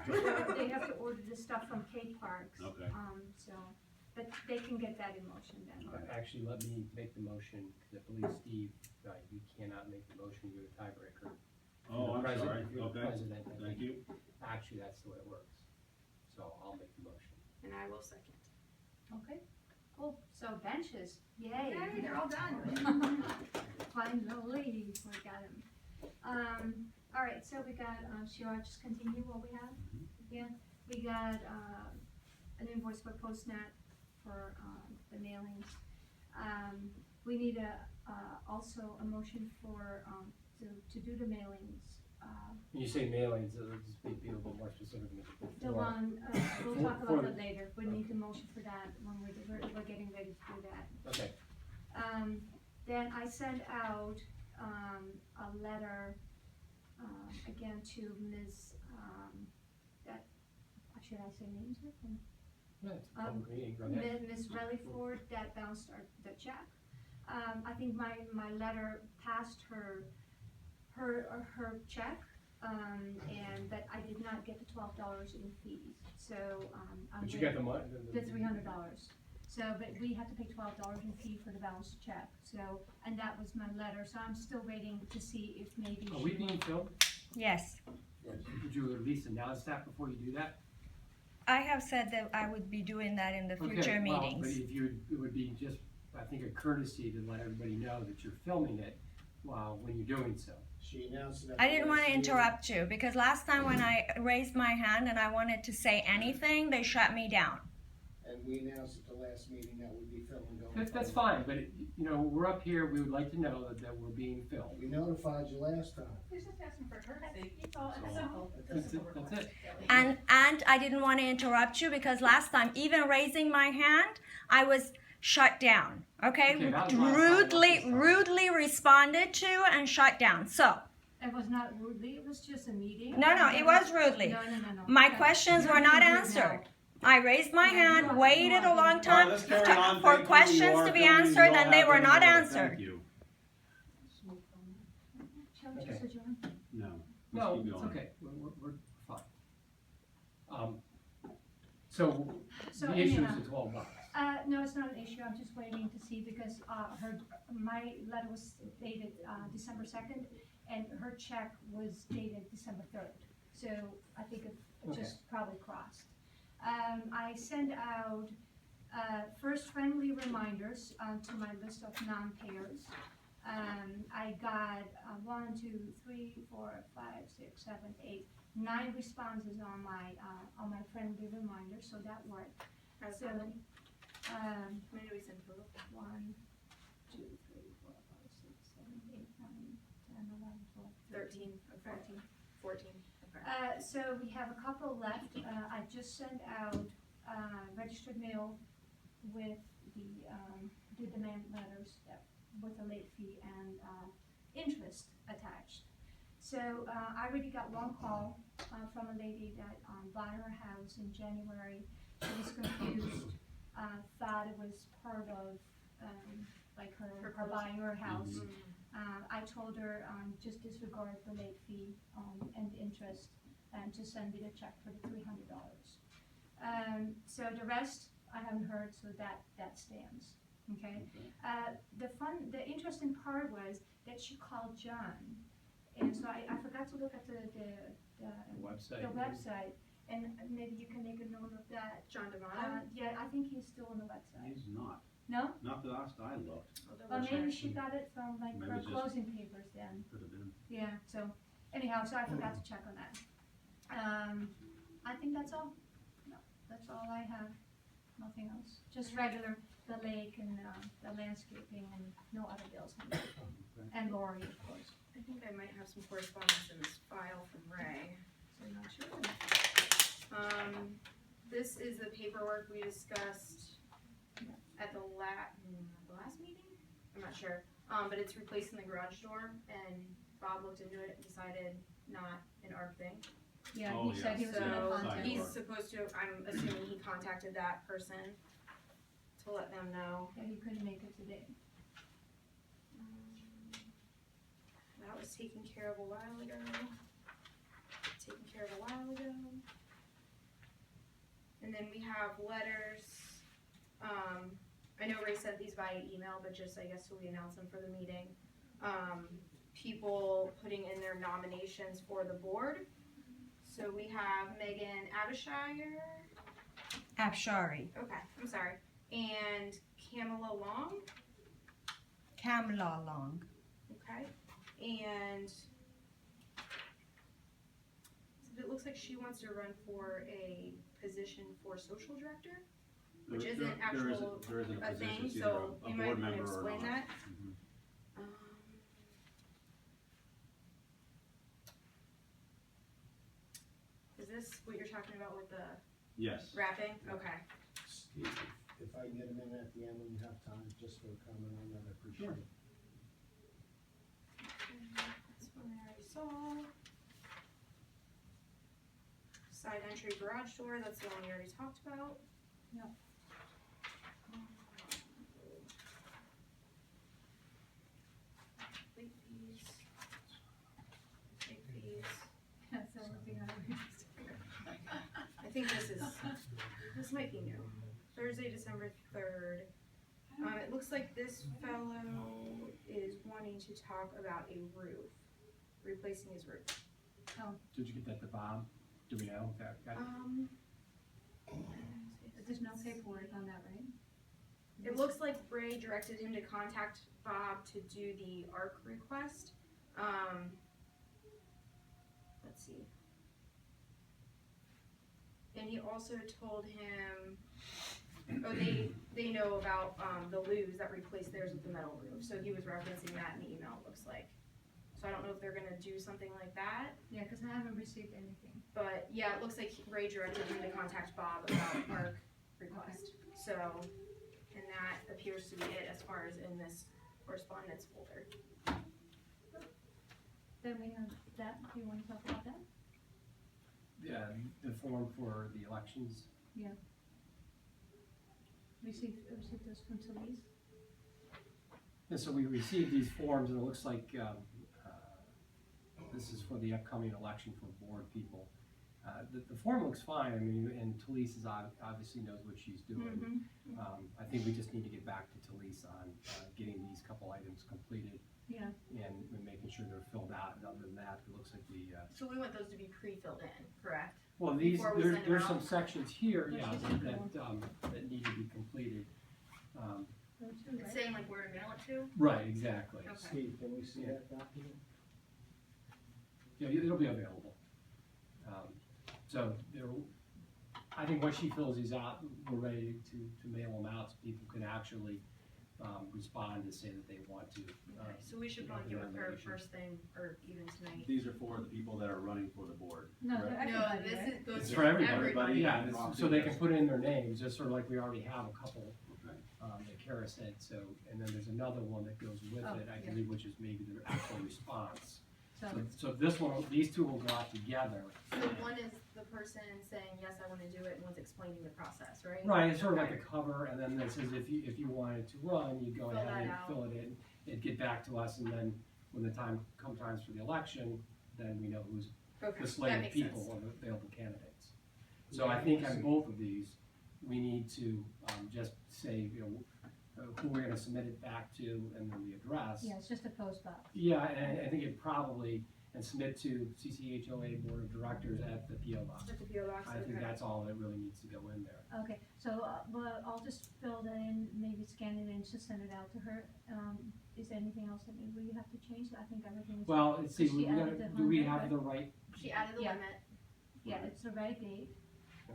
They have to order the stuff from K Parks. Okay. So, but they can get that in motion then. Actually, let me make the motion, because I believe Steve, you cannot make the motion, you're the tiebreaker. Oh, I'm sorry, You're the okay, president, I thank think. you. Actually, that's the way it works. So I'll make the motion. And I will second. Okay, cool. So benches, yay. Yay, they're all done. Finally, we got them. All right, so we got, shall I just continue what we have? Mhm. Yeah, we got, an invoice for PostNet for, the mailings. We need also a motion for, to do the mailings. When you say mailings, just be a little more specific. The one, we'll talk For about the- that later. We need the motion for that when we're getting ready to do that. Okay, Then I sent out, a letter, again to Ms., that, should I say names here? yeah, it's a public meeting, go ahead. Ms. Rellyford that bounced the check. I think my letter passed her check, and that I did not get the $12 in fees, so, I'm But you waiting. got the money? The $300. So, but we had to pay $12 in fee for the bounced check, so, and that was my letter, so I'm still waiting to see if maybe Are we she being filmed? Yes, Would you at least announce that before you do that? I have said that I would be doing that in the future Okay, well, meetings. but if you, it would be just, I think, a courtesy to let everybody know that you're filming it when you're doing so. She announced that. I didn't want to interrupt you because last time when I raised my hand and I wanted to say anything, they shut me down. And we announced at the last meeting that we'd be filming going. That's fine, but, we're up here, we would like to know that we're being filmed. We notified you last time. He's just asking for courtesy. It's all, it's simple. That's it. And I didn't want to interrupt you because last time, even raising my hand, I was shut down. Okay, Okay, that was last time. rudely responded to and shut down. So It was not rudely, it was just a meeting. no, it was rudely. No. My No. questions You're were not being rude answered. now. I raised my hand, waited a long time Let's carry on. Thank for you. questions You are to be filming. answered, You all and they have were been not ordered. answered. Thank you. Shall we just Okay. adjourn? No. No, Let's keep it's going. okay, we're fine. So, So the issue anyhow. is the $12. No, it's not an issue, I'm just waiting to see because, my letter was dated, December 2nd, and her check was dated December 3rd. So I think it Okay. just probably crossed. I sent out, first friendly reminders, to my list of non-payers. I got, 1, 2, 3, 4, 5, 6, 7, 8, 9 responses on my friendly reminder, so that worked. So, How many do we send total? 1, 2, 3, 4, 5, 6, 7, 8, 9, 10, 11, 12, 13, okay. 14. 14, okay. So we have a couple left. I just sent out registered mail with the demand letters with a late fee and interest attached. So I already got one call from a lady that bought her house in January. She was confused, thought it was part of like her buying her house. I told her, just disregard the late fee, and interest, and just send me the check for the $300. So the rest, I haven't heard, so that stands, okay? The interesting part was that she called John, and so I forgot to look at the website, and maybe you can make a note of that. John Devano? Yeah, I think he's still on the website. He's not. No? Not the last I looked. I'll double Well, maybe check. she got it from like Maybe her it's just- closing papers then. Could have been. Yeah, so anyhow, so I forgot to check on that. I think that's all. No, that's all I have. Nothing else. Just regular, the lake and the landscaping and no other bills. And Lori, of course. I think I might have some correspondence in this file from Ray. So I'm not sure. This is the paperwork we discussed at the last meeting? I'm not sure. But it's replacing the garage door, and Bob looked into it and decided not an ARP thing. Yeah, Oh, he said he was So gonna contact. he's supposed to, I'm assuming he contacted that person to let them know. Yeah, he couldn't make it today. That was taken care of a while ago. then we have letters, I know Ray sent these via email, but just, I guess, so we announce them for the meeting. People putting in their nominations for the board. So we have Megan Abishire, Abshari, okay, I'm sorry, and Kamala Long, Kamala Long. okay, and it looks like she wants to run for a position for social director, which isn't There actual isn't a a position, thing, it's either so a you might board want to member or explain not. that. Mhm. Is this what you're talking about with the Yes. wrapping? Okay. Steve, if I can get a minute at the end when you have time, just for a comment on that, I appreciate it. This one I already saw. Side entry garage door, that's the one we already talked about. Yep. Late fees. Late fees. That's the only thing I realized. I think this might be new. Thursday, December 3rd. It looks like this fellow is wanting to talk about a roof, replacing his roof. Did you get that to Bob? Do we know that? There's no paperwork on that, right? It looks like Ray directed him to contact Bob to do the ARC request. Let's see. And he also told him, they know about the loos that replaced theirs with the metal roof. So he was referencing that in the email, it looks like. So I don't know if they're gonna do something like that. Yeah, cause I haven't received anything. But yeah, it looks like Ray directed him to contact Bob about ARC request. So, and that appears to be it as far as in this correspondence folder. Then we have that, do you wanna talk about that? Yeah, the form for the elections. Received those from Talise? And so we received these forms, and it looks like this is for the upcoming election for board people. The form looks fine, I mean, and Talise is obviously knows what she's doing. I think we just need to get back to Talise on getting these couple items completed. Yeah. And making sure they're filled out, and other than that, it looks like we, So we want those to be pre-filled in, correct? well, these, Before we send them there's some out? sections here, yeah, Let's just that need to be completed. Those two, It's right? saying like where to mail it to? Right, exactly. Okay. Steve, can we see that document? Yeah, it'll be available. So there, I think once she fills these out, we're ready to mail them out, so people can actually respond to say that they want to. Okay, so we should probably get with her first thing, or even tonight. These are for the people that are running for the board. No, for correct? No, everybody, this right? is, goes It's to for everybody. everybody. Yeah, so they can put in their names, just sort of like we already have a couple Okay. that Kara said, so, and then there's another one that goes with Oh, it, I yeah. believe, which is maybe the actual response. So, So this one, these two will go out together. So one is the person saying, yes, I wanna do it, and one's explaining the process, right? Right, it's sort of like Okay. a cover, and then it says if you wanted to run, you go Fill ahead that and out. fill it in, it'd get back to us, and then when the times for the election, then we know who's Okay, the slate that of makes people sense. or the available candidates. So I think on both of these, we need to, just say, you know, who we're gonna submit it back to, and then the address. yeah, it's just a post box. Yeah, and I think it probably, and submit to CCHOA Board of Directors at the PO Box. At the PO box, I think okay. that's all that really needs to go in there. Okay, so, well, I'll just fill that in, maybe scan it in, just send it out to her. Is there anything else that we have to change? I think everything is. Well, let's see, Because she we gotta, added the do we 100, have the right, She added the Yeah. limit. Yeah, it's the right date.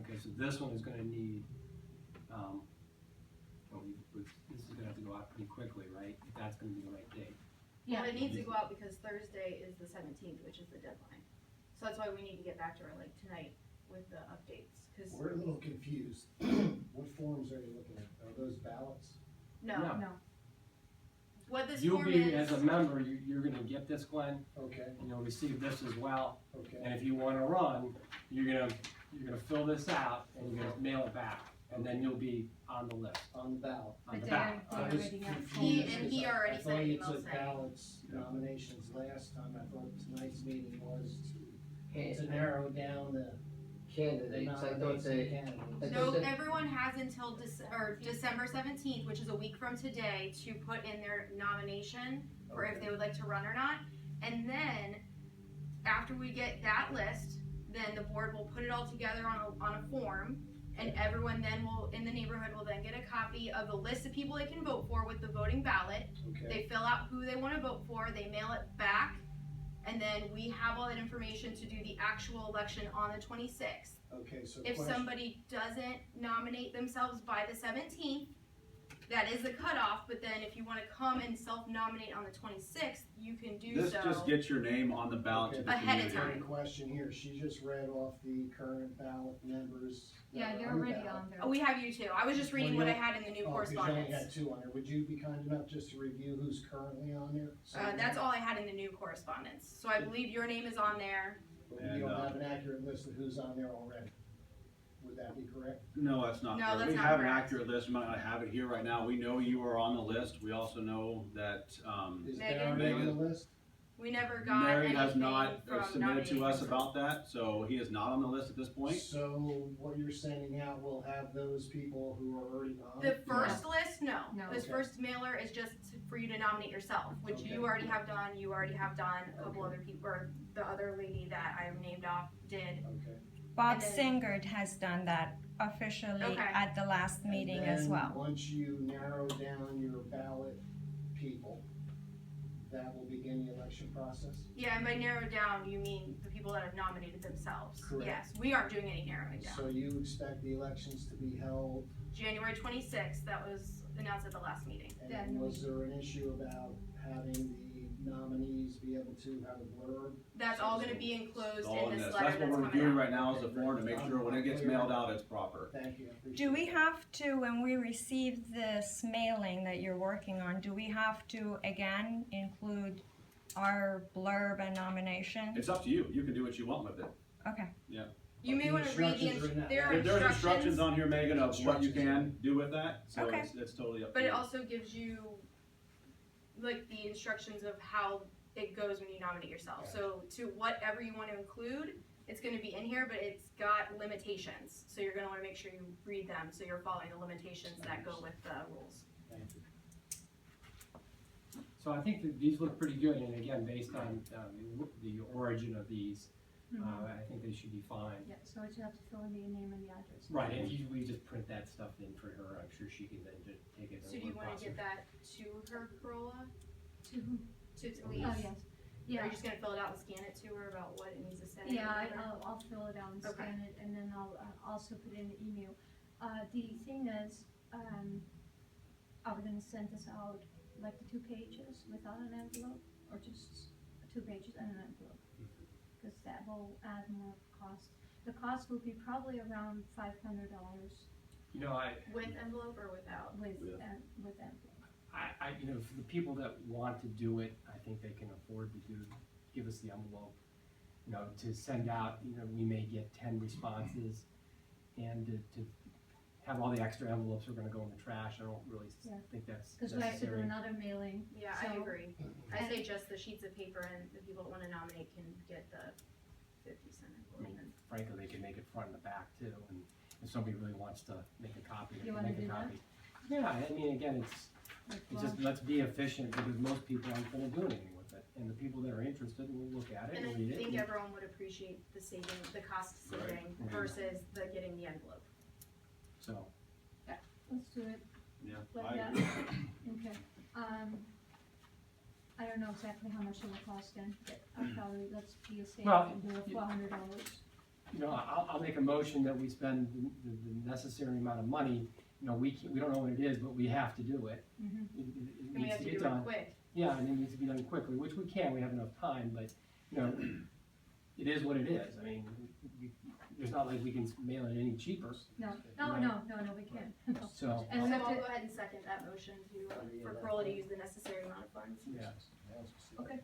okay, so this one is gonna need, this is gonna have to go out pretty quickly, right? That's gonna be the right date. Yeah, Well, it needs to go out because Thursday is the 17th, which is the deadline. So that's why we need to get back to her like tonight with the updates, cause, We're a little confused. What forms are you looking at? Are those ballots? no, No. no, what this You'll form be, is. as a member, you're gonna get this, Glenn, Okay, and you'll receive this as well. okay. And if you wanna run, you're gonna fill this out and you're gonna mail it back, and then you'll be on the list, On the ballot. on but the they're, ballot. I they're was already out. confused and he 'cause already I sent an thought you email took saying- ballots, Yeah. nominations last time. I thought tonight's meeting was to narrow down the candidates, I thought they, I No, thought that, everyone has until December 17th, which is a week from today, to put in their nomination for if they would like to run or not. And then, after we get that list, then the board will put it all together on a form, and everyone then will, in the neighborhood, will then get a copy of the list of people they can vote for with the voting ballot. Okay, They fill out who they wanna vote for, they mail it back, and then we have all that information to do the actual election on the 26th. okay, so If question, somebody doesn't nominate themselves by the 17th, that is the cutoff, but then if you wanna come and self-nominate on the 26th, you can do This so. just gets your name on the ballot to the Ahead of community. time. question here, she just read off the current ballot members. that Yeah, are you're on the already ballot. on there. Oh, we have you too. I was just reading what I had in the new Oh, 'cause you only correspondence. had two on there, would you be kind enough just to review who's currently on there? That's all I had in the new correspondence. So I believe your name is on there. But And, we don't have an accurate list of who's on there already, would that be correct? No, that's not No, correct. that's We not have an correct. accurate list, we might not have it here right now. We know you are on the list. We also know that, Is Megan? Barry on the Megan? list? We never got Mary has anything not from submitted nominating to us himself. about that, so he is not on the list at this point. So what you're sending out will have those people who are already on? The first list, no. No. This Okay. first mailer is just for you to nominate yourself, which Okay. you already have done. You already have done. A couple Okay. other people, or the other lady that I named off did. Okay. Bob And then- Singard has done that officially Okay. at the last meeting And as then well. once you narrow down your ballot people, that will begin the election process? Yeah, and by narrow down, you mean the people that have nominated themselves. Correct. Yes, we aren't doing any narrowing down. So you expect the elections to be held, January 26th, that was announced at the last meeting. and was there an issue about having the nominees be able to have a blurb? That's all gonna be enclosed All in in this this. letter That's that's what we're coming doing out. right now is a form to make sure when it gets mailed out, it's proper. Thank you, I appreciate Do we it. have to, when we receive this mailing that you're working on, do we have to again include our blurb and nomination? It's up to you. You can do what you want with it. Okay. You may The wanna read instructions are in that there are letter. There's instructions instructions, on here, Megan, of what you Instructions. can do with that, so Okay. it's totally up to but you. it also gives you, like, the instructions of how it goes when you nominate yourself. So to whatever you wanna include, it's gonna be in here, but it's got limitations. So you're gonna wanna make sure you read them, so you're following the limitations that go with the rules. Thank you. so I think that these look pretty good, and again, based on, the origin of these, I think they should be fine. Yeah, so I just have to fill in the name and the address. Right, and we just print that stuff in for her, I'm sure she can then just take it. So do you wanna get that to her, Corolla, To who? to Elise? Oh, yes. Are Yeah, you just gonna fill it out and scan it to her about what it needs to say? yeah, or whatever? I'll fill it out and Okay. scan it, and then I'll also put it in the email. The thing is, are we gonna send this out like the 2 pages without an envelope, or just 2 pages and an envelope? Cause that will add more cost. The cost will be probably around $500 You know, With envelope or without? with With. envelope. you know, for the people that want to do it, I think they can afford to give us the envelope. You know, to send out, you know, we may get 10 responses, and to have all the extra envelopes are gonna go in the trash, I don't really Yeah. think that's Cause we have to do necessary. another mailing. Yeah, I So- agree. I say just the sheets of paper, and the people that wanna nominate can get the 50-cent I mean, envelope. frankly, they can make it front and the back too, and if somebody really wants to make a copy, they You can wanna make a do that? copy. Yeah, I mean, again, it's just, let's be efficient, because most people aren't gonna do anything with it, and the people that are interested will look at it And and I read it. think and- everyone would appreciate the saving, the cost Right. saving Mhm. versus the getting the envelope. So, Let's do it Yeah, like I that. agree. Okay, I don't know exactly how much it will cost then, but I'll probably, let's be safe Well, and do it $400. you know, I'll make a motion that we spend the necessary amount of money. You know, we don't know what it is, but we have to do it. Mhm. It And we needs have to to get do it done. quick. Yeah, and it needs to be done quickly, which we can, we have enough time, but, you know, it is what it is. I mean, there's not like we can mail it any cheaper, No, we can't. so, And So we have I'll to, go ahead and second that motion to, for Corolla to use the necessary amount of funds. yeah. okay.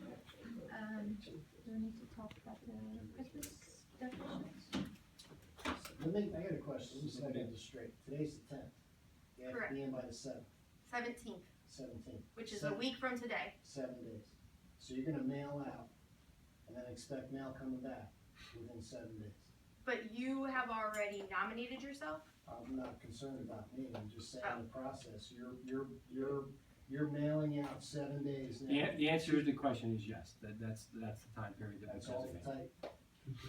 Do we need to talk about the Christmas decorations? I got a question, let me see if I get this straight. Today's the 10th. You have to Correct. be in by the 17th, 17th, which is a week from today. 7 days. So you're gonna mail out, and then expect mail coming back within 7 days. But you have already nominated yourself? I'm not concerned about me, I'm just saying the process, you're mailing out 7 days now. The answer to the question is yes, that's the time period that we That's all the designate. type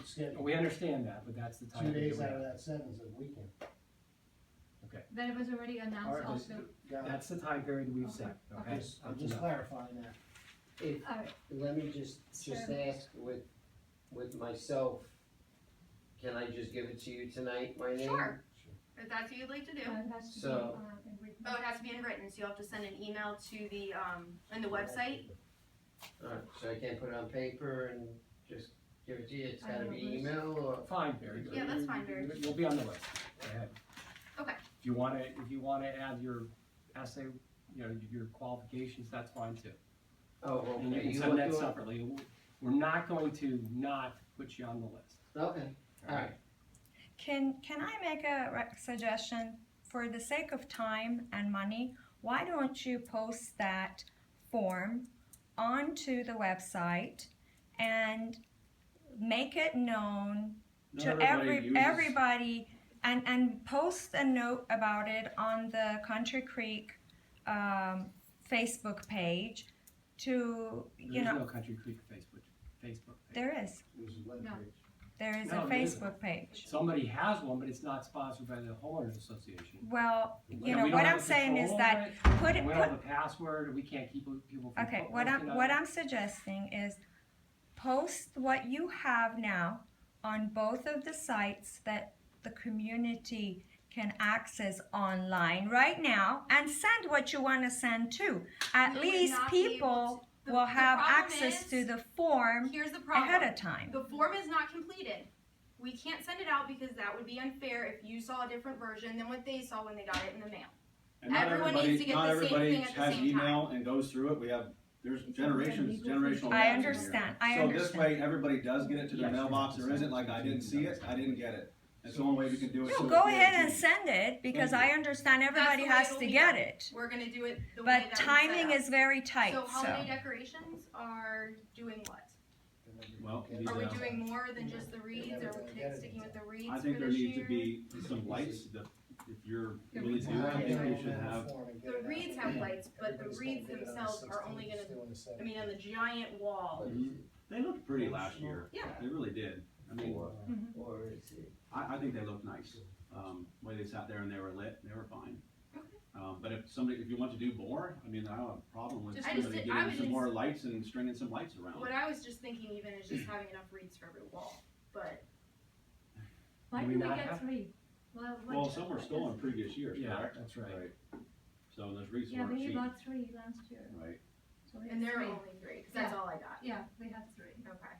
schedule. We understand that, but that's the time. 2 days period. out of that 7 is a weekend. That it was already All announced right, also. Got it. That's the time period that we've set, okay? I'm just clarifying that. If, Alright. let me just ask with myself, can I just give it to you tonight, my name? Sure. If that's what you'd like to do. It has to be, So- in written. Oh, it has to be in written, so you'll have to send an email to the, in the website. Alright, so I can't put it on paper and just give it to you, it's I gotta don't be know. email or? Fine, very good. Yeah, that's fine, Barry. You'll be on the list, go ahead. Okay. If you wanna add your essay, you know, your qualifications, that's fine too. Oh, And you okay, can you send want that to? separately. We're not going to not put you on the list. Okay, alright, Can I make a suggestion? For the sake of time and money, why don't you post that form onto the website and make it known Not to everybody uses- everybody, and post a note about it on the Country Creek Facebook page to, There's no Country Creek Facebook page. there is There's a web No. page. there is No, a there isn't. Facebook page. Somebody has one, but it's not sponsored by the homeowners association. Well, you And know, we don't what have I'm saying is control that over it, put it, and we put, don't have a password, we can't keep people from okay, posting on what it. I'm suggesting is post what you have now on both of the sites that the community can access online right now, and send what you wanna send to. At We would least not be able people to- the will have problem access is- to the form Here's the ahead problem. of time. The form is not completed. We can't send it out because that would be unfair if you saw a different version than what they saw when they got it in the mail. And not Everyone everybody- needs to get not the same everybody thing at the has same email and goes through it, there's generational I gaps in here. understand, I So this understand. way, everybody does get it to their Yes. mailbox, there isn't like, I didn't see it, I didn't get it. That's the only way we can do it. No, so go it's ahead and guaranteed. send it, because Thank I you. understand everybody the way has it'll to be get done. it. We're gonna do it the way But that we set timing up. is very tight, So holiday so. decorations are doing what? Well, Okay. these Are we are- doing more than just the reeds? Are we sticking with the reeds I think for there this needs to year? be some lights, if you're The really reeds doing, are- I think they should have, The reeds have lights, but the reeds themselves are only gonna, I mean, on the giant wall. they looked pretty last year. Yeah. They really did. I mean, or is it? I think they looked nice. The way they sat there and they were lit, they were fine. Okay. But if you want to do more, I mean, I don't have a problem with I somebody just did- I getting would some just- more lights and stringing some lights around. What I was just thinking even is just having enough reeds for every wall, but Why Do we did we not get have- 3? Well, some were stolen previous years, Yeah, correct? that's right. So those reasons Yeah, weren't we cheap, got 3 last year, right? so we and have there are 3. only 3, cause that's all I got. Yeah, we have 3. Okay.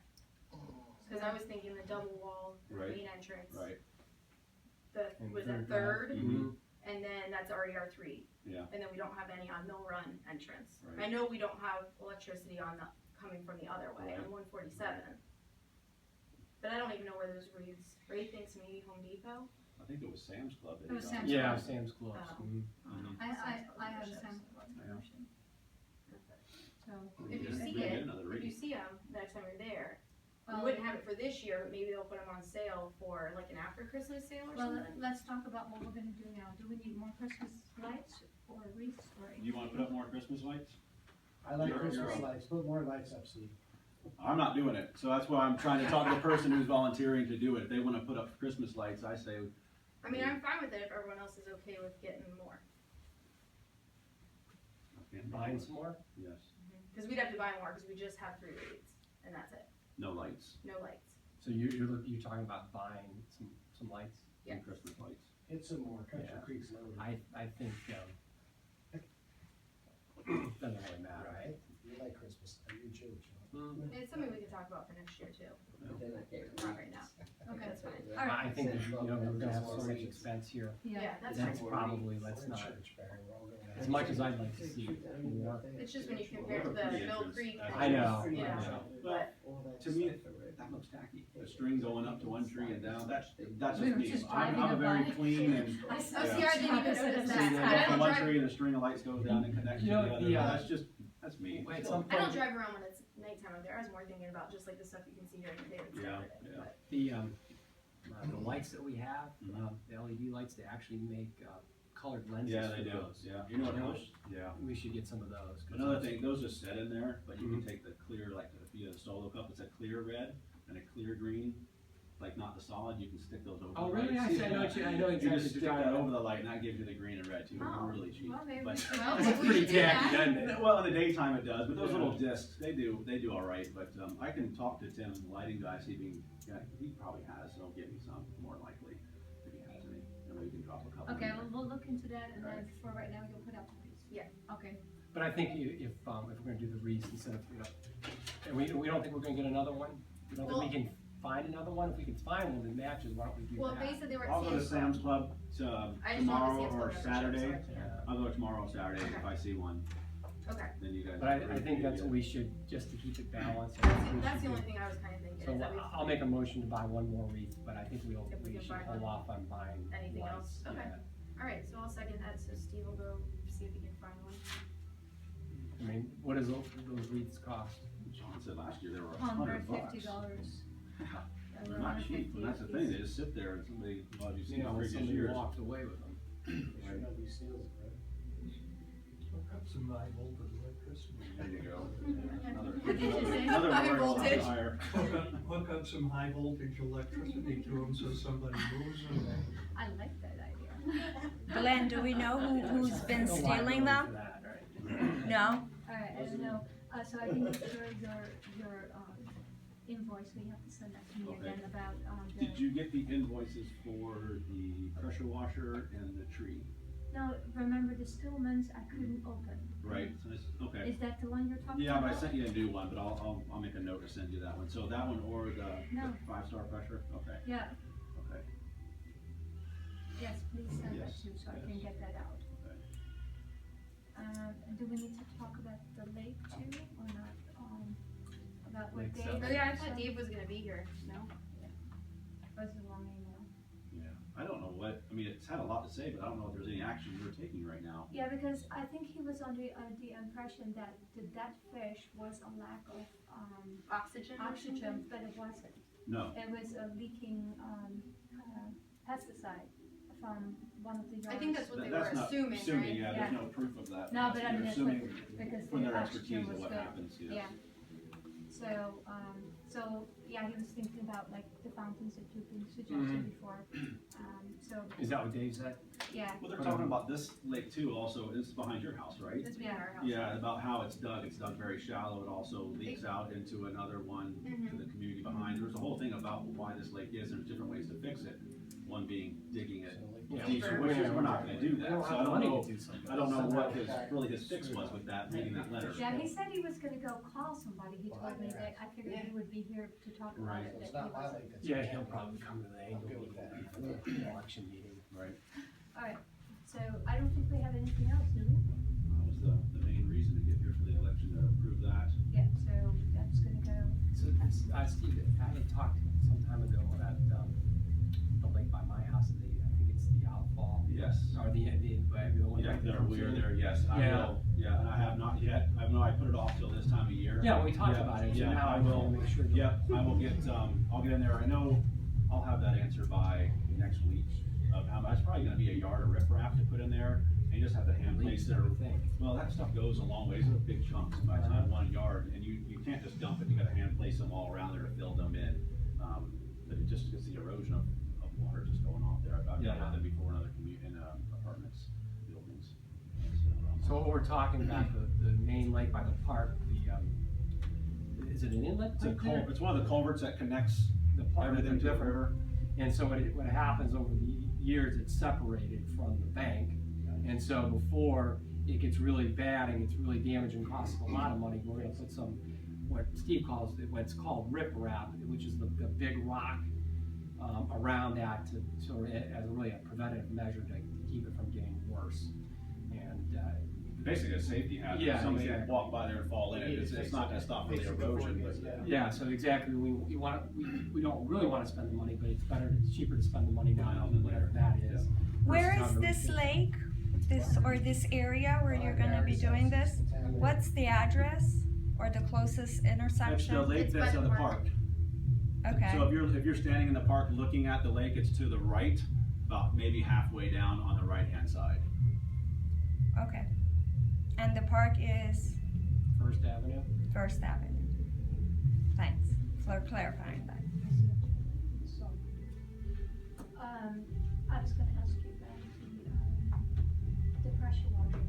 Cause I was thinking the double wall, the Right. main entrance, Right, And was that third third, Mhm. and then that's already our 3. yeah. And then we don't have any on Mill Run entrance. Right. I know we don't have electricity on the, coming from the other way, on Right. 147. But I don't even know where those reeds, Ray thinks maybe Home Depot? I think it was Sam's Club that It was he got. Sam's Yeah, Club. Sam's Club. Oh. Mhm. Mhm. I have a Memberships. Sam's Club Yeah. membership. So, We If you did- see we did it, another if you read. see them next time you're there, we well, wouldn't have it for this year, but maybe they'll put them on sale for like an after Christmas sale or well, something. let's talk about what we're gonna do now. Do we need more Christmas lights or wreaths or? Do you wanna put up more Christmas lights? I like You're- Christmas you're- lights, put more lights up, Steve. I'm not doing it, so that's why I'm trying to talk to the person who's volunteering to do it. If they wanna put up Christmas lights, I say, I mean, I'm fine with it if everyone else is okay with getting more. I can't Buying do it. some more? Yes, Cause we'd have to buy more, cause we just have 3 reeds, and that's it, no lights, no lights. So you're talking about buying some lights? Yeah. and Christmas lights. Hit some more, Country Yeah. Creek's loaded. I think, doesn't really matter, right? Right? You like Christmas, I do too, Sean. It's something we could talk about for next year too, Then I can't. not right now. Okay. That's fine. All right. I think that, you know, we're gonna have so much expense here. Yeah, that's That's fine. probably, We're let's in not, church, Barry, we're all going out. as much as I'd like to see more. It's just when you compare to the Pretty Mill entrance. Creek. I know, You I know, know. but To me, that looks tacky. The string going up to one tree and down, that's We just were me. just I'm driving a very by. clean and, I Oh, saw see, I Yeah. didn't even notice see, that. they I go from don't one drive, tree and a string of lights goes down and connects to You the know, other. the, That's me. at Still. some I don't point, drive around when it's nighttime up there, I was more thinking about just like the stuff you can see during the day that's Yeah, Saturday, yeah. but. the, lights that we have, the LED lights, they actually make, colored lenses Yeah, for they do, those. yeah. You know what You know, else? Yeah. We should get some of those. 'cause Another those- thing, those just sit in there, but you can take the clear, like if you have a solo cup, it's a clear red and a clear green, like not the solid, you can stick those over the Oh, lights. really? I know what you, I know You exactly just what stick you're talking that about. over the light and that gives you the green and red too, Oh, really cheap. well, maybe we But- should, That's maybe we pretty should do tacky, that. doesn't it? Well, in the daytime it does, but those Yeah. little discs, they do all right, but, I can talk to Tim, the lighting guy, see if he can, yeah, he probably has, so he'll give me some, more likely, if he has any, and we can drop a couple. Okay, in there. we'll look into that, and then Alright. for right now, you'll put out the fees. Yeah. Okay. But I think if we're gonna do the wreaths instead of, and we don't think we're gonna get another one, we don't think we can find another one, if we can find one that matches, why don't we do Well, that? they said they were I'll at go to Sam's Club. Sam's Club, I just don't have tomorrow the Sam's Club or membership, so I Saturday. can't. Yeah. I'll go tomorrow or Saturday, if I see one, Okay. then you guys. But I agree, think that's yeah. what we should, just to keep it balanced. That's the only thing I was kinda thinking, So is that we, I'll make a motion to buy one more wreath, but I think If we we can should find hold one. off on buying Anything lights. else? Okay. alright, so I'll second that, so Steve will go see if he can find one. I mean, what does those wreaths cost? John said last year they were $100. $150. They're not cheap, and that's the thing, they just sit there and somebody, well, you see You the know, previous somebody years. walked away with them. Sure nobody steals it, right? Hook up some high voltage electricity. There you go. What did you say? Another High word on voltage. fire. Hook up some high voltage electricity to them so somebody moves them. I like that idea. Glenn, do we know who's been No stealing liability them? for that, right? No? Alright, I don't know, so I think for your, invoice, we have to send that to me Okay. again about, Did you get the invoices for the pressure washer and the tree? No, remember the Stillmans I couldn't open. Right, so okay. Is that the one you're talking Yeah, about? but I sent you a new one, but I'll make a note to send you that one. So that one or the No. 5-star pressure? Okay, Yeah, okay, yes, please send that Yes, too, so I yes. can get that out. okay. And do we need to talk about the lake too, or not, about what Lake Dave? Seven. Oh yeah, I thought Dave was gonna be here, no? Was a long email. Yeah, I don't know what, I mean, it's had a lot to say, but I don't know if there's any action you're taking right now. Yeah, because I think he was under the impression that the dead fish was a lack of, Oxygen or something? oxygen, but it wasn't. No, It was a leaking, pesticide from one of the yards. I think that's what they were that's not assuming, assuming, right? yeah, there's no proof of that. No, but I They're mean, that's what, assuming because from the their oxygen expertise was of what good. happens, yes. Yeah. So, yeah, he was thinking about like the fountains that you've been suggesting before, so, Is that what Dave said? yeah, Well, they're talking about this lake too, also, this is behind your house, right? This being our house. Yeah, about how it's dug very shallow, it also leaks out into another one to the community behind. There's a whole thing about why this lake is, and there's different ways to fix it. One being digging it Yeah, deeper, which is, we're not gonna do We that, don't so have I don't money know, to do something. I don't know what his fix was with that, reading that letter. yeah, he said he was gonna go call somebody, he told me that, I figured he would be here to talk about Right. it, So that it's he not my was. lake, it's. Yeah, he'll probably come to the angle good with meeting that. before the election meeting. Right, Alright, so I don't think we have anything else, do we? that was the main reason to get here for the election, to approve that. Yeah, so that's gonna go, So, Steve, I had talked some time ago about, the lake by my house, I think it's the outfall, Yes. or the one Yeah, right there, comes we're in. there, yes, I Yeah. will, yeah, and I have not yet, I know I put it off till this time of year. Yeah, we talked Yeah, about it, so yeah, now I I will. will make sure. that- Yep, I will get, I'll get in there, I know I'll have that answer by next week, of how much, it's probably gonna be a yard of riprap to put in there, and you just have to hand place Leaks it. and everything. Well, that stuff goes a long ways, it's big chunks, by the time 1 yard, and you can't just dump it, you gotta hand place them all around there to fill them in. But it just gets the erosion of water just going off there, I've done Yeah. that before in other in apartments, buildings. So what we're talking about, the main lake by the park, is it an inlet? It's a right there? it's one of the culverts that connects The park, everything to the different. river. And so what happens over the years, it's separated from the bank. And so before it gets really bad and gets really damaged and costs a lot of money, we're gonna put some, what Steve calls, what's called riprap, which is the big rock around that to sort of, as really a preventative measure to keep it from getting worse. And, Basically a safety hazard, Yeah, somebody exactly. can walk by there and fall in it, it's not gonna stop for the erosion, but. yeah, so exactly, we don't really wanna spend the money, but it's cheaper to spend the money now than whatever that is. Where versus is having to this fix it. lake? This area where you're gonna be doing this? What's the address or the closest That's the intersection? lake It's by that's the on the park. park. Okay, So if you're standing in the park looking at the lake, it's to the right, about maybe halfway down on the right-hand side. okay. And the park is First Avenue. First Avenue. Thanks for clarifying that. So, I was gonna ask you about the pressure washer.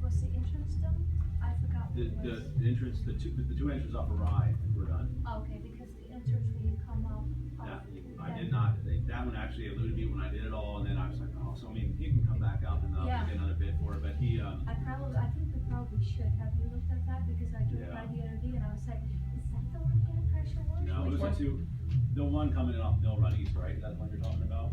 Was the entrance done? I forgot what The, it was. the entrance, the two entrances off of Rye were done. Okay, because the entrance when you come up. Yeah, I did not, that one actually eluded me when I did it all, and then I was like, oh, so I mean, he can come back out and I'll Yeah. get another bid for it, but he, I think we probably should. Have you looked at that? Because I drove by the other day and I was like, is that the one that had pressure washer? no, it was the one coming in off Mill Run East, right? Is that the one you're talking about?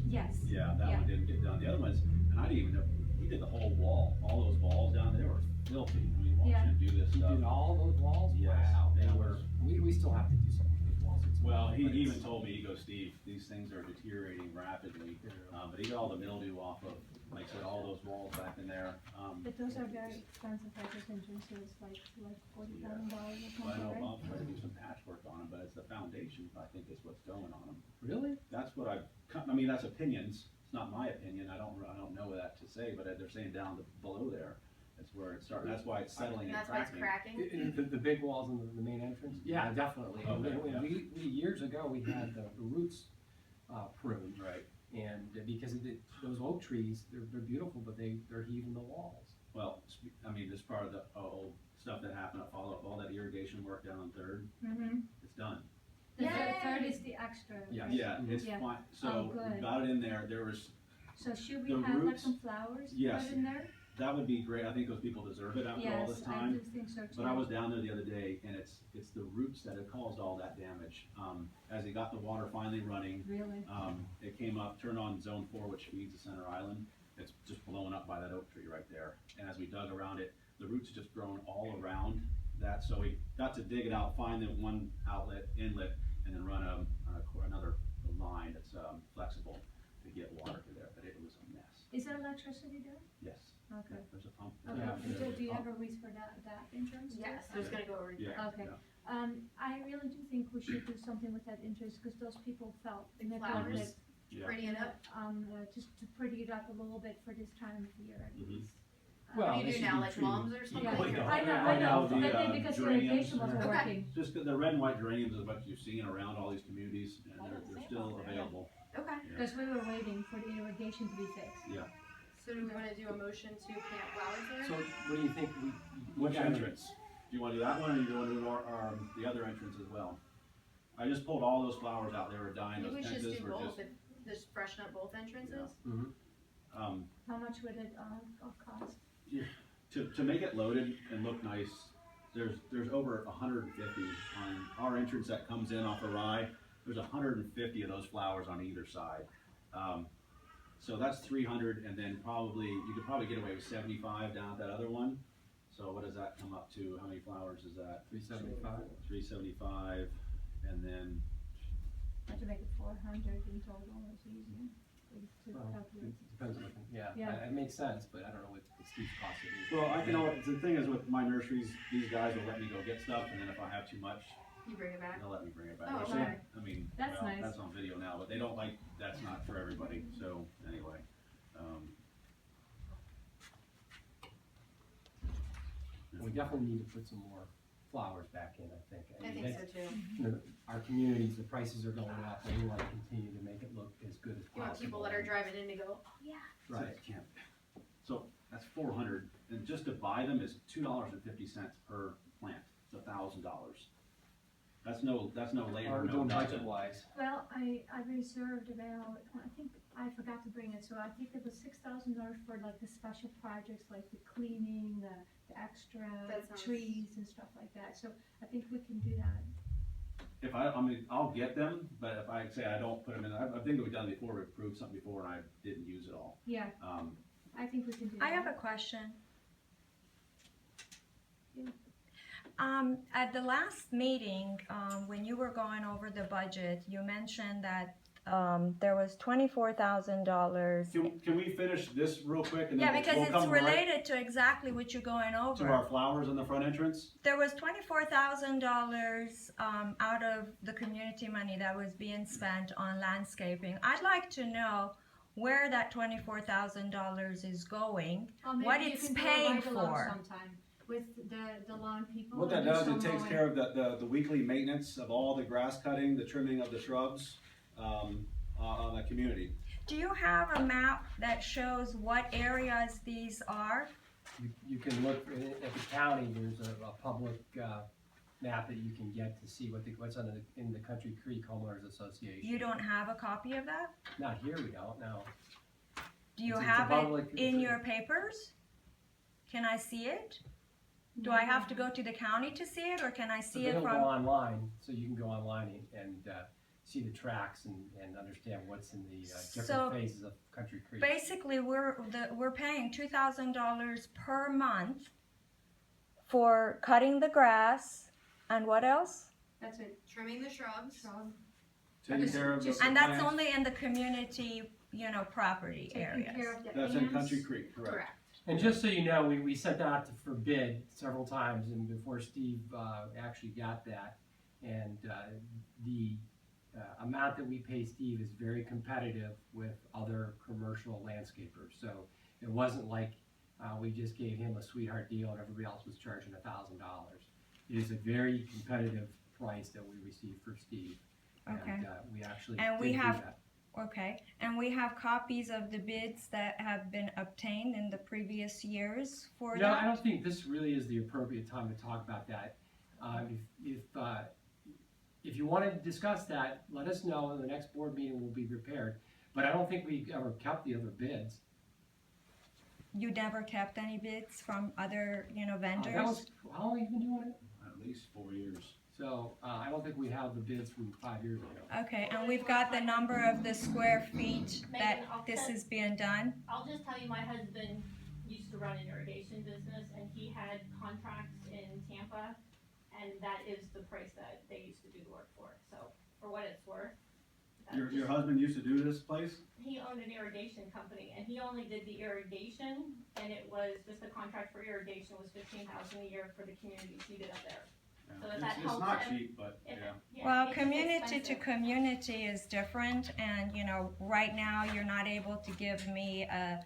Yes. Yeah, that Yeah. one didn't get done. The other ones, and I didn't even know, he did the whole wall, all those walls down there were filthy. I mean, watching Yeah. him do this He stuff. did all those walls? Yes, Wow, they that were, was- we still have to do something with those walls. It's- Well, he but it's- even told me, he goes, Steve, these things are deteriorating rapidly, but he got all the mildew off of, like I said, all those walls back in there. But those are very expensive, like those entrances, like $40,000 or Well, I something, know right? Bob's trying to do some patchwork on them, but it's the foundation, I think, is what's going on them. Really? That's what I mean, that's opinions, it's not my opinion, I don't know that to say, but they're saying down below there, that's where it's starting, that's why it's settling And and that's why it's cracking. cracking. The big walls in the main entrance? Yeah, definitely. And Okay, when yeah. we, years ago, we had the roots pruned, Right, and because of those oak trees, they're beautiful, but they're heaving the walls. well, I mean, this part of the old stuff that happened, all that irrigation work down on Third, Mm-hmm. it's done. The Yay! third is the extra. Yeah. right? Yeah, it's Yeah. fine, Oh, so, good. got it in there, there was, So should we The have like roots- some flowers Yes. put in there? that would be great, I think those people deserve it after all this Yes, I time. do think so too. But I was down there the other day, and it's the roots that have caused all that damage. As he got the water finally running, Really? it came up, turned on zone 4, which feeds the center island. It's just blown up by that oak tree right there. And as we dug around it, the roots just grown all around that, so we got to dig it out, find the one inlet, and then run another line that's flexible to get water to there, but it was a mess. Is there electricity there? Yes, Okay. there's a pump. Okay, Yeah. do you have a reason for that entrance? too? Yes, I was gonna go over to Yeah, Okay. yeah. I really do think we should do something with that entrance, because those people felt Like neglected. flowers? Yeah. pretty it up. Just to pretty it up a little bit for this time of year at Mhm. least. Well, What do they you do should now, be like treated. mums or something? Yeah, Oh, yeah. I know, The, I think because the geraniums. irrigation wasn't Okay. working. Just the red and white geraniums is what you've seen around all these communities, and Oh, they're still available. Okay, Because we were waiting for the irrigation to be fixed. Yeah. so do we wanna do a motion to plant flowers there? So what do you think we? Which gotta- entrance? Do you wanna do that one, or do you wanna do the other entrance as well? I just pulled all those flowers out, they were I dying, think we those should just pentas do were both, just, just freshen up both entrances. Mhm. How much would it cost? to make it loaded and look nice, there's over 150 on our entrance that comes in off of Rye. There's 150 of those flowers on either side. So that's 300, and then you could probably get away with 75 down at that other one. So what does that come up to? How many flowers is that? 375. 375, and then, Have to make it 400 in total, it's easy to Well, calculate. it depends on yeah, Yeah. it makes sense, but I don't know what Steve's cost it is. well, the thing is with my nurseries, these guys will let me go get stuff, and then if I have too much, You bring it back? they'll let me bring it back. Oh, They say- okay. I mean, That's well, nice. that's on video now, but they don't like, that's not for everybody, so, anyway. We definitely need to put some more flowers back in, I think. I mean, think so that's- too. you know, our communities, the prices are going up, and we want to continue to make it look as good as possible. You want people that are driving in to go, oh yeah. Right. So, that's 400, and just to buy them is $2.50 per plant, it's $1,000. That's no labor, Or no doing budget nothing. wise. Well, I reserved about, I think, I forgot to bring it, so I think it was $6,000 for like the special projects, like the cleaning, the extra That sounds- trees and stuff like that, so I think we can do that. If I mean, I'll get them, but if I say I don't put them in, I think we've done before, we approved something before and I didn't use it all. Yeah, I think we can do that. I have a question. At the last meeting, when you were going over the budget, you mentioned that there was $24,000. Can we finish this real quick and then Yeah, we'll because it's come right related to exactly what you're going to over. our flowers in the front entrance? There was $24,000 out of the community money that was being spent on landscaping. I'd like to know where that $24,000 is going, Or maybe what you it's can do a paying ride-along for. sometime With the lawn people. What that and do does, some it takes mowing. care of the weekly maintenance of all the grass cutting, the trimming of the shrubs, on the community. Do you have a map that shows what areas these are? You can look at the county, there's a public, map that you can get to see what's in the Country Creek Homeowners Association. You don't have a copy of that? Not here, we don't, no. Do you It's a have public- it in your papers? Can I see it? Do I have to go to the county to see it, or can I see it They'll go from? online, so you can go online and see the tracks and understand what's in the So, different phases of Country Creek. Basically, we're paying $2,000 per month for cutting the grass, and what else? That's it. Trimming the shrubs. Shrub. Taking care of the Just- And that's plants. only in the community, property Taking areas. care of the That's in ants. Country Creek, correct. Correct. And just so you know, we sent that out for bid several times, and before Steve actually got that, and the amount that we pay Steve is very competitive with other commercial landscapers. So it wasn't like we just gave him a sweetheart deal and everybody else was charging $1,000. It is a very competitive price that we received for Steve. Okay. And we actually And we did do have- that. Okay, and we have copies of the bids that have been obtained in the previous years for No, I that? don't think this really is the appropriate time to talk about that. If you want to discuss that, let us know, and the next board meeting will be prepared. But I don't think we ever kept the other bids. You never kept any bids from other, That vendors? was, how long have you been doing it? At least 4 years. So, I don't think we have the bids from 5 years ago. Okay, and we've got the number of the square feet that Megan, I'll this send- is being done? I'll just tell you, my husband used to run an irrigation business, and he had contracts in Tampa, and that is the price that they used to do the work for, so, for what it's worth. that's Your just- husband used to do this place? He owned an irrigation company, and he only did the irrigation, and it was, just the contract for irrigation was $15,000 a year for the community seated up there. Yeah. So if It's that helps not him- cheap, but, If yeah. it- yeah, Well, it's just community to expensive. community is different, and, right now, you're not able to give me a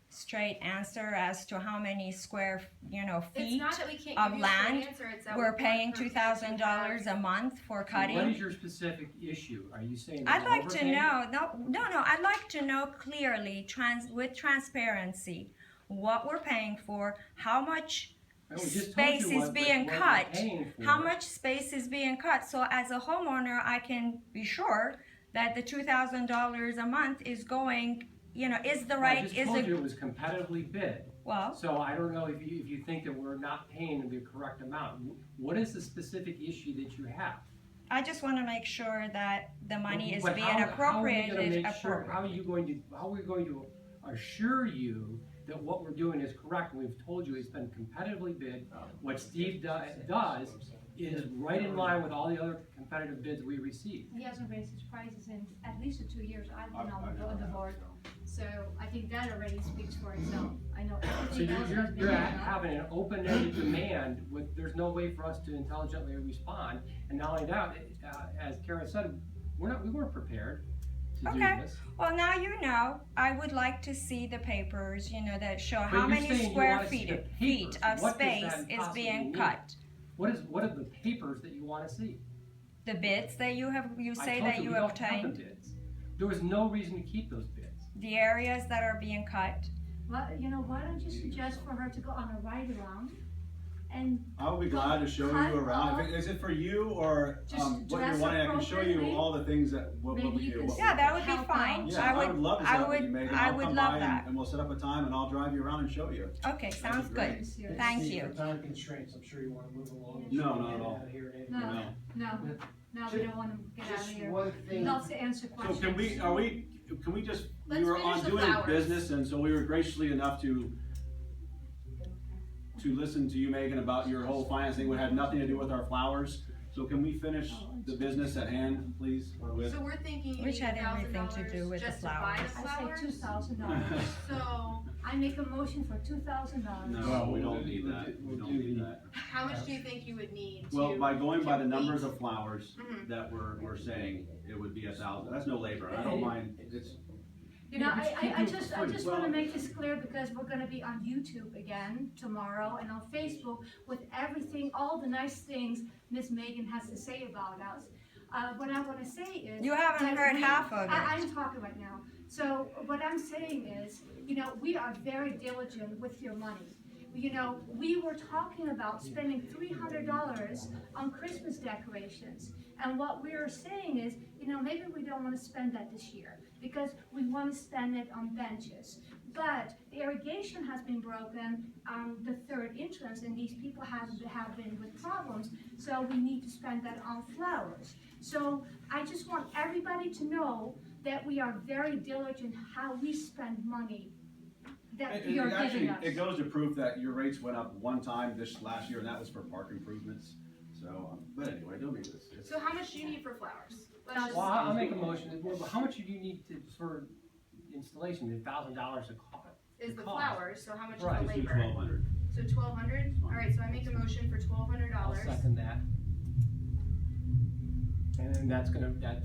straight answer as to how many square, It's feet not that we can't of give you a land. straight answer, it's that We're we paying want to $2,000 a month for So cutting. what is your specific issue? Are you saying that I'd we're like to overpaying? know, no, I'd like to know clearly, with transparency, what we're paying for, how much No, we just told space you is what being we're cut. paying for. How much space is being cut, so as a homeowner, I can be sure that the $2,000 a month is going, is the I right, just is told you it, it was competitively bid. well, So I don't know if you think that we're not paying the correct amount. What is the specific issue that you have? I just wanna make sure that the money is But being how are we gonna appropriated make sure- appropriately. How are we going to assure you that what we're doing is correct? We've told you it's been competitively bid. What Steve does is right in line with all the other competitive bids we received. He hasn't raised his prices in at least the 2 years I've been I know on the that, board. so. So I think that already speaks for itself. I know So everything else has been you're done. having an open-ended demand with, there's no way for us to intelligently respond. And not only that, as Karen said, we weren't prepared to do Okay. this. Well, now I would like to see the papers, that show how you're many saying you square wanna see the feet papers. of What does space that is possibly being mean? cut. What are the papers that you wanna see? The bids that you say I that told you we don't have the obtained, bids. There was no reason to keep those bids. the areas that are being cut. Well, why don't you suggest for her to go on a ride around and I will be glad to show Cut you around. off- Is it for you or Just what you're dress wanting? I can show you appropriately. all the things that what Maybe we you do. can what Yeah, we that would be Help fine. out. Yeah, I would love to set up with you, Megan. I I'll would come love by that. and we'll set up a time and I'll drive you around and show you. Okay, sounds great. good. Thank Steve, you. For time constraints, I'm sure you wanna move along. No, not at all. Out of here and No. No. no, we don't want to get out of Just here. one He thing, loves to answer So questions. can we just, we Let's were finish on the doing flowers. business and so we were graciously enough to listen to you, Megan, about your whole finance thing, which had nothing to do with our flowers. So can we finish the business at hand, please, with? So we're thinking you Which need had everything to do $1,000 with the just to buy the flowers. I say flowers? $2,000. So, I make a motion for $2,000. No, we don't need We'll that, do- we we'll don't do need the- that. how much do you think you would need to? Well, by going by the complete? numbers of flowers Mhm. that we're saying, it would be 1,000, that's no labor, I don't mind, it's, You know, I Keep it just free. wanna make this clear because we're gonna be on YouTube again tomorrow and on Facebook with everything, all the nice things Miss Megan has to say about us. What I wanna say is. You haven't that heard we- half of it. I'm talking right now. So what I'm saying is, you know, we are very diligent with your money. You know, we were talking about spending $300 on Christmas decorations. And what we are saying is, you know, maybe we don't wanna spend that this year because we wanna spend it on benches. But the irrigation has been broken on the third entrance and these people have been with problems. So we need to spend that on flowers. So I just want everybody to know that we are very diligent how we spend money that you're giving actually, us. it goes to proof that your rates went up one time this last year, and that was for park improvements. So, but anyway, don't be this. It's- So how much do you need for flowers? Let's just- Well, I'll make a motion, well, how much do you need to, for installation, $1,000 a cost? Is the cost. flowers, so how much is Right. the Let's do labor? 1,200. So 1,200? Alright, so I make a motion for I'll $1,200. second that. And that's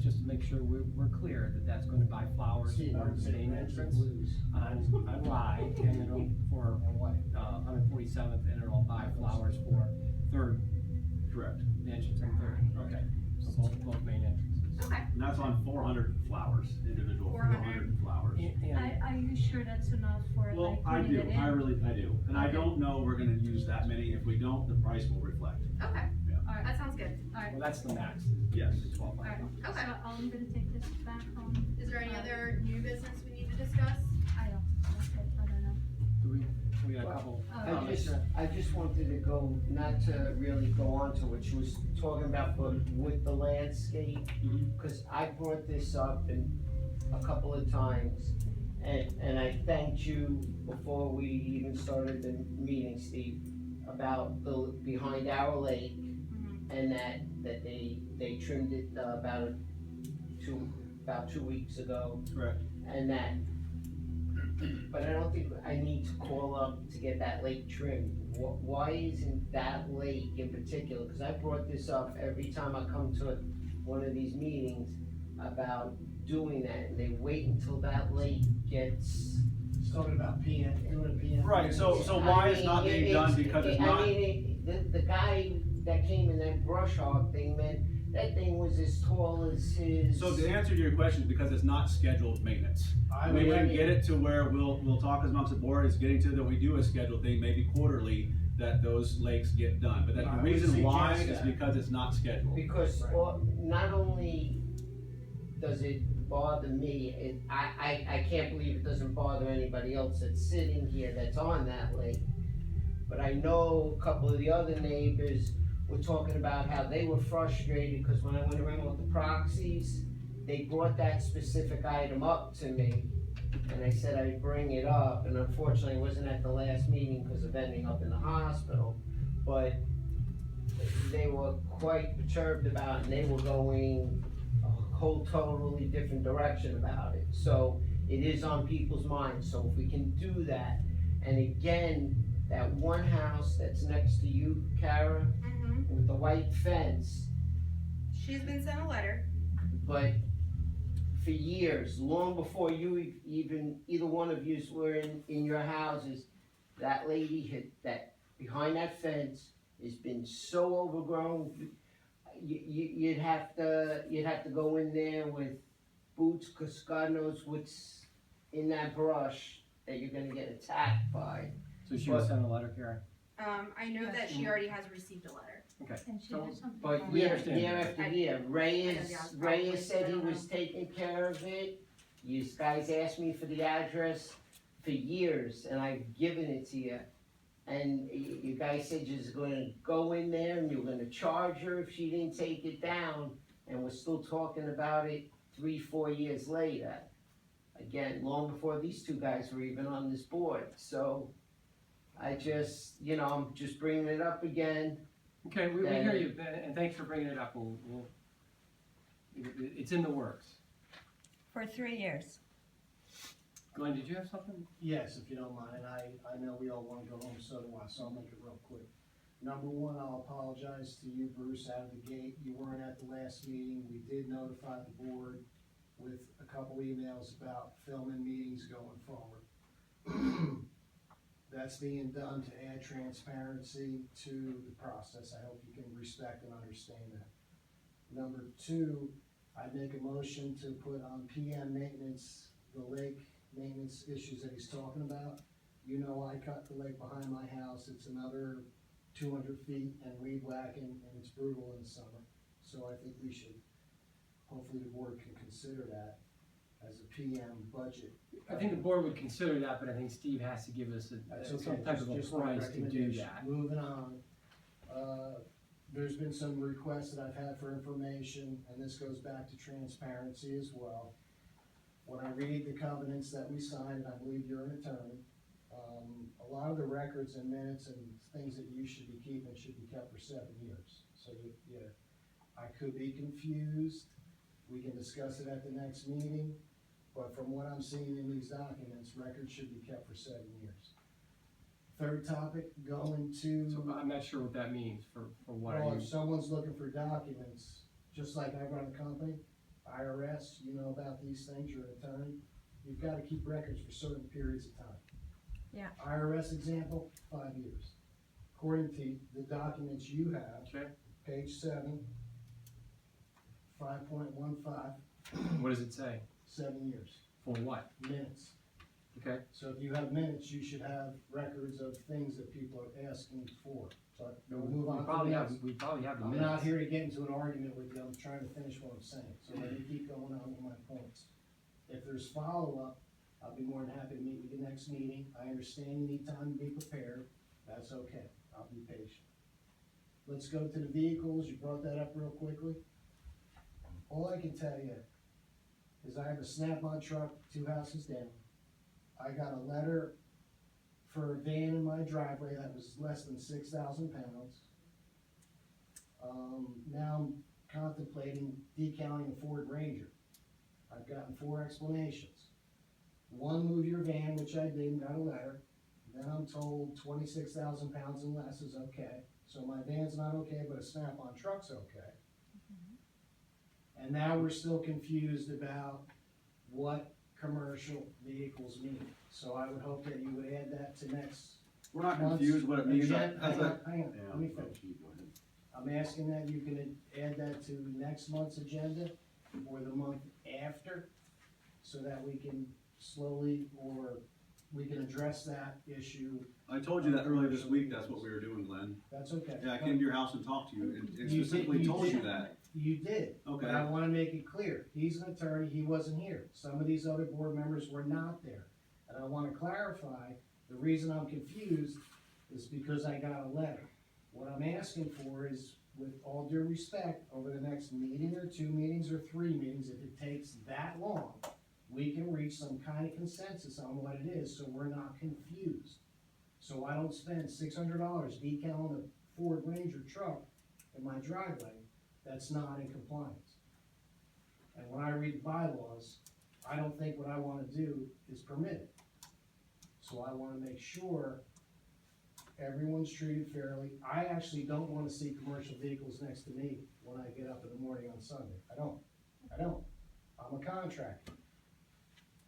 just to make sure we're clear that that's gonna buy flowers See, for the main red and entrance blues. on Rye, and then for, And white. 147th, and it'll buy flowers for third, Correct. the entrance and third, okay, so both main entrances. Okay. And that's on 400 flowers, individual 400. 400 flowers. And Are you sure that's enough for Well, like I putting do, it in? I do, and I Okay. don't know we're gonna use that many, if we don't, the price will reflect, Okay. Yeah. Alright, That sounds good. well, that's the max. yes. The 12. alright, Okay. so I'm gonna take this back home. Is there any other new business we need to discuss? I don't know. Do we got a couple comments? I just wanted to go, not to really go on to what you was talking about, but with the landscape, Mhm. cause I brought this up a couple of times, and I thanked you before we even started the meeting, Steve, about the, behind our lake, and that they trimmed it, about 2 weeks ago. Correct. And that, but I don't think I need to call up to get that lake trimmed. Why isn't that lake in particular, cause I brought this up every time I come to one of these meetings about doing that, and they wait until that lake gets. He's talking about PM, doing a PM. Right, so why it's not being done, because it's not, The guy that came in that brush hog thing, man, that thing was as tall as his. so the answer to your question is because it's not scheduled maintenance. I We mean, can get it to where we'll talk amongst the board, is getting to that we do a scheduled thing, maybe quarterly, that those lakes get done, but that I the would reason why suggest is that. because it's not scheduled. Because Right. not only does it bother me, I can't believe it doesn't bother anybody else that's sitting here that's on that lake. But I know a couple of the other neighbors were talking about how they were frustrated, because when I went around with the proxies, they brought that specific item up to me. And I said I'd bring it up, and unfortunately I wasn't at the last meeting because of ending up in the hospital. But they were quite perturbed about it, and they were going a whole totally different direction about it. So it is on people's minds, so if we can do that, and again, that one house that's next to you, Kara, Mm-hmm. with the white fence, She's been sent a letter. but for years, long before you even, either one of yous were in your houses, that lady had, that, behind that fence, has been so overgrown. You'd have to go in there with boots, cause God knows what's in that brush that you're gonna get attacked by. So she was sent a letter, Karen? I know that she already has received a letter. And she So- did something. But wrong. We year, understand year that. after year, Reyes Yeah, probably, said I he don't was taking care of it. You guys asked me for the address for years, and I've given it to you. And you guys said you're just gonna go in there and you're gonna charge her if she didn't take it down. And we're still talking about it 3-4 years later. Again, long before these two guys were even on this board, so I just, I'm just bringing it up again. Okay, we hear you, and thanks for bringing it up, it's in the works. For 3 years. Glenn, did you have something? Yes, if you don't mind, and I know we all wanna go home, so do I, so I'll make it real quick. Number one, I'll apologize to you, Bruce, out of the gate. You weren't at the last meeting. We did notify the board with a couple emails about filming meetings going forward. That's being done to add transparency to the process. I hope you can respect and understand that. Number two, I make a motion to put on PM maintenance, the lake maintenance issues that he's talking about. You know, I cut the lake behind my house. It's another 200 feet and weed whacking, and it's brutal in the summer. So I think we should, hopefully the board can consider that as a PM budget. I think the board would consider that, but I think Steve has to give us That's some okay, type of a just my price to do recommendation. that. Moving on, there's been some requests that I've had for information, and this goes back to transparency as well. When I read the covenants that we signed, and I believe you're an attorney, a lot of the records and minutes and things that you should be keeping should be kept for 7 years. So I could be confused, we can discuss it at the next meeting, but from what I'm seeing in these documents, records should be kept for 7 years. Third topic, going to. So I'm not sure what that means for what Well, are if you, someone's looking for documents, just like I run a company, IRS, you know about these things, you're an attorney, you've gotta keep records for certain periods of time. Yeah. IRS example, 5 years. According to the documents you have, okay, page 7, 5.15, what does it say? 7 years, For what? minutes. Okay, So if you have minutes, you should have records of things that people are asking for. But we'll move on to the next. we probably have the I'm minutes. not here to get into an argument with you, I'm trying to finish what I'm saying, so let me keep going on with my points. If there's follow-up, I'll be more than happy to meet with you next meeting. I understand you need time to be prepared, that's okay, I'll be patient. Let's go to the vehicles, you brought that up real quickly. All I can tell you is I have a Snap-on truck 2 houses down. I got a letter for a van in my driveway that was less than 6,000 pounds. Now I'm contemplating decaling a Ford Ranger. I've gotten 4 explanations. One, move your van, which I did and got a letter. Then I'm told 26,000 pounds and less is okay. So my van's not okay, but a Snap-on truck's okay. And now we're still confused about what commercial vehicles mean. So I would hope that you would add that to next. We're not confused what it means. Hang That's on, a- hang on, Yeah, let me finish. you go ahead. I'm asking that you can add that to next month's agenda or the month after, so that we can slowly, or we can address that issue. I told you that earlier this week, that's what we were doing, Glenn. That's okay. Yeah, I came to your house and talked to you and You did- specifically you told you did. that. You did, but Okay. I wanna make it clear, he's an attorney, he wasn't here. Some of these other board members were not there. And I wanna clarify, the reason I'm confused is because I got a letter. What I'm asking for is, with all due respect, over the next meeting or 2 meetings or 3 meetings, if it takes that long, we can reach some kind of consensus on what it is, so we're not confused. So I don't spend $600 decaling a Ford Ranger truck in my driveway that's not in compliance. And when I read the bylaws, I don't think what I wanna do is permitted. So I wanna make sure everyone's treated fairly. I actually don't wanna see commercial vehicles next to me when I get up in the morning on Sunday. I don't. I'm a contractor.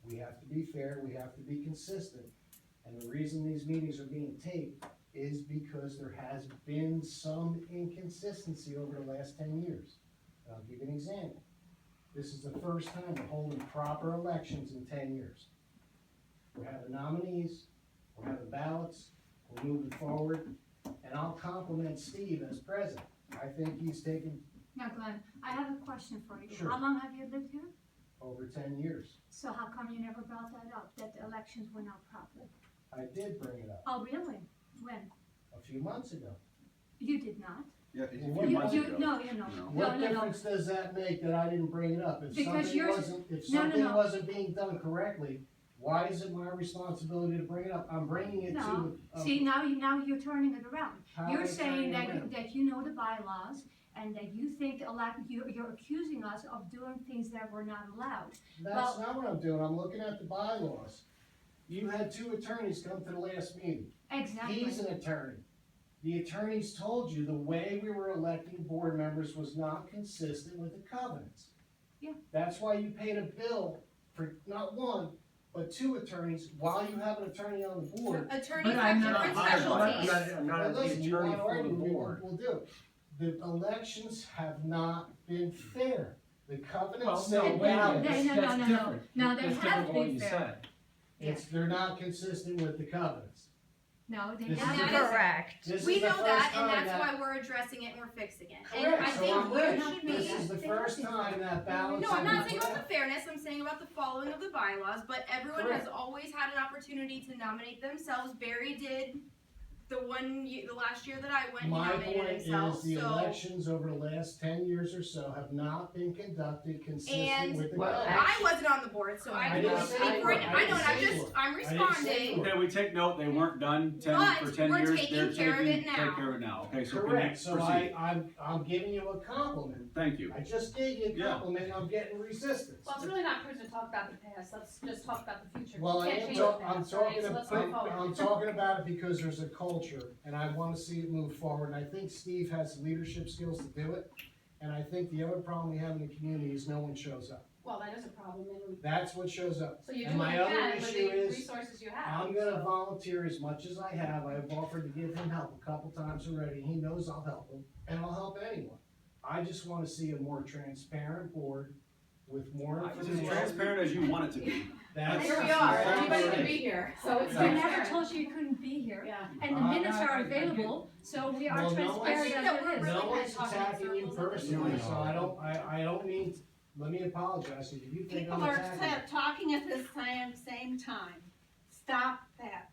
We have to be fair, we have to be consistent. And the reason these meetings are being taped is because there has been some inconsistency over the last 10 years. And I'll give you an example. This is the first time we're holding proper elections in 10 years. We're having nominees, we're having ballots, we're moving forward, and I'll compliment Steve as president. I think he's taken Now Glenn, I have a question for you. Sure. How long have you lived here? over 10 years. So how come you never brought that up, that the elections were not proper? I did bring it up Oh, really? When? a few months ago. You did not? Yeah, a Well, few months ago. No. What difference does that make that I didn't bring it up? If Because something yours- wasn't, if No, no, something no. wasn't being done correctly, Why is it my responsibility to bring it up? I'm bringing it No. to. See, now you're turning it around. How You're am I saying turning it around? that you know the bylaws and that you think you're accusing us of doing things that were not allowed. That's Well- not what I'm doing, I'm looking at the bylaws. You had 2 attorneys come to the last meeting. Exactly. He's an attorney. The attorneys told you the way we were electing board members was not consistent with the covenants. Yeah. That's why you paid a bill for not 1, but 2 attorneys, while you have an attorney on the board. Attorneys But I'm have not different hired, specialties. I'm not But the listen, you attorney wanna for the argue, board. we'll do it. The elections have not been fair. The covenants Well, say no, wait a ballots. minute, No, no, that's no, no. different. No, they That's have different to than what be you fair. said. They're not consistent with the covenants. No, they This is have the to. That is- Correct. This We is the know first that, and time that's that- why we're addressing it and we're fixing it. And I Correct, so think I'm you rich. should This be. is the first time that balance. No, I'm not has saying been about the fairness, I'm saying about the following of the bylaws, but everyone has Correct. always had an opportunity to nominate themselves. Barry did the last year that I went, he My nominated point himself, is, the so. elections over the last 10 years or so have not been conducted consistent And- with the Well, covenants. I wasn't on the board, so I I can didn't only say speak you for it. were. I I know, didn't and I'm say you just, were. I'm I didn't say you responding. were. Okay, we take note, they weren't done But for 10 we're years, taking they're care of it take now. care of it now, okay, so can we Correct, so proceed? I'm giving you a compliment. Thank you. I just gave you a Yeah. compliment, I'm getting resistance. Well, it's really not prudent to talk about the past, let's just talk about the future. Well, We I can't am change talk, the I'm past, right? talking So let's move forward. I'm talking about it because there's a culture, and I wanna see it move forward, and I think Steve has leadership skills to do it. And I think the other problem we have in the community is no one shows up. Well, that is a problem, and That's what shows up. so you And do what my you other can with issue the is, resources you have. I'm gonna so- volunteer as much as I have. I've offered to give him help a couple times already. He knows I'll help him, and I'll help anyone. I just wanna see a more transparent board with more It's as information. transparent as you want it to be. That's- Here we are, anybody can be here, so it's I never transparent. told you you couldn't be here. Yeah. And the Uh, minutes I- are I- I available, so we are Well, no transparent one's- as that it we're is. really No kind one's of talking in attacking you circles at this personally, point. so I don't mean, let me apologize if you think I'm People are attacking you. talking at this same time. Stop that.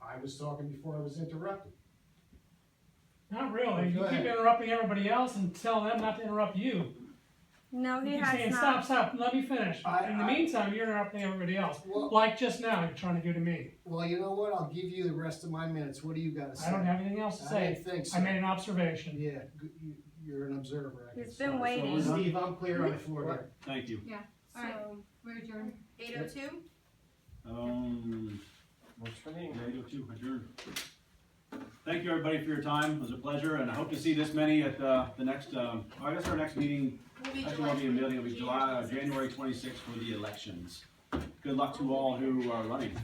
I was talking before I was interrupted. Not really, you Go keep ahead. interrupting everybody else and tell them not to interrupt you. No, You he keep has saying, not. stop, let me finish. In the I- meantime, you're interrupting everybody else, Well, like just now, you're trying to do to me. well, you know what? I'll give you the rest of my minutes. What do you gotta say? I don't have anything else to I say. didn't think so. I made an observation. Yeah, you're an observer, I He's guess. been So, waiting. Steve, I'm clear on the floor here. Thank you. Alright. So, We're adjourned. 8:02? Works for me. Yeah, you too, adjourned. Thank you, everybody, for your time, it was a pleasure, and I hope to see this many at, the next, I guess our next meeting, Will be actually won't be a meeting, it'll be January 26th for the elections. Good luck to all who are running.